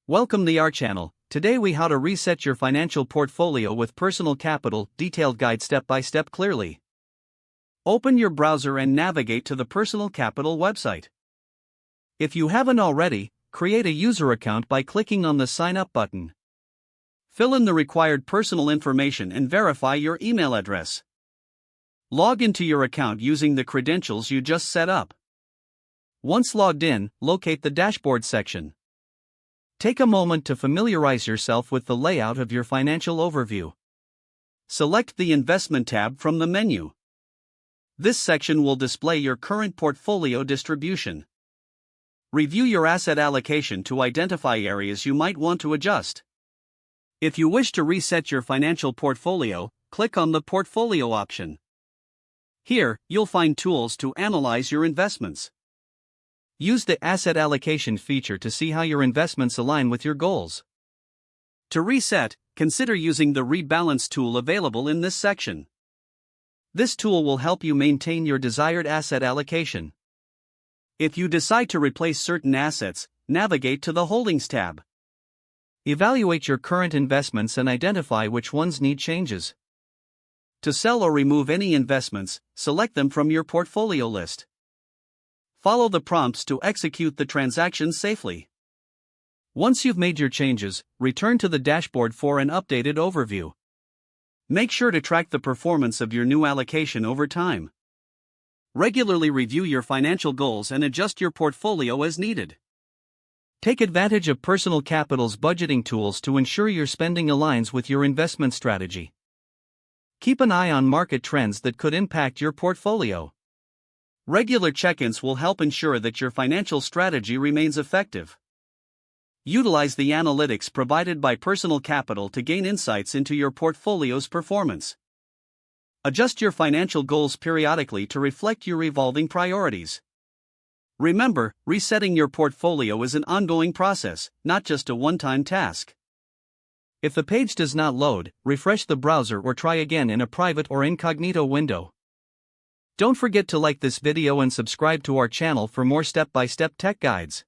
Welcome to our channel. Today we how to reset your financial portfolio with Personal Capital, detailed guide step by step clearly. Open your browser and navigate to the Personal Capital website. If you haven't already, create a user account by clicking on the sign up button. Fill in the required personal information and verify your email address. Log into your account using the credentials you just set up. Once logged in, locate the dashboard section. Take a moment to familiarize yourself with the layout of your financial overview. Select the Investment tab from the menu. This section will display your current portfolio distribution. Review your asset allocation to identify areas you might want to adjust. If you wish to reset your financial portfolio, click on the Portfolio option. Here, you'll find tools to analyze your investments. Use the Asset Allocation feature to see how your investments align with your goals. To reset, consider using the Rebalance tool available in this section. This tool will help you maintain your desired asset allocation. If you decide to replace certain assets, navigate to the Holdings tab. Evaluate your current investments and identify which ones need changes. To sell or remove any investments, select them from your portfolio list. Follow the prompts to execute the transaction safely. Once you've made your changes, return to the dashboard for an updated overview. Make sure to track the performance of your new allocation over time. Regularly review your financial goals and adjust your portfolio as needed. Take advantage of Personal Capital's budgeting tools to ensure your spending aligns with your investment strategy. Keep an eye on market trends that could impact your portfolio. Regular check-ins will help ensure that your financial strategy remains effective. Utilize the analytics provided by Personal Capital to gain insights into your portfolio's performance. Adjust your financial goals periodically to reflect your evolving priorities. Remember, resetting your portfolio is an ongoing process, not just a one-time task. If the page does not load, refresh the browser or try again in a private or incognito window. Don't forget to like this video and subscribe to our channel for more step-by-step tech guides.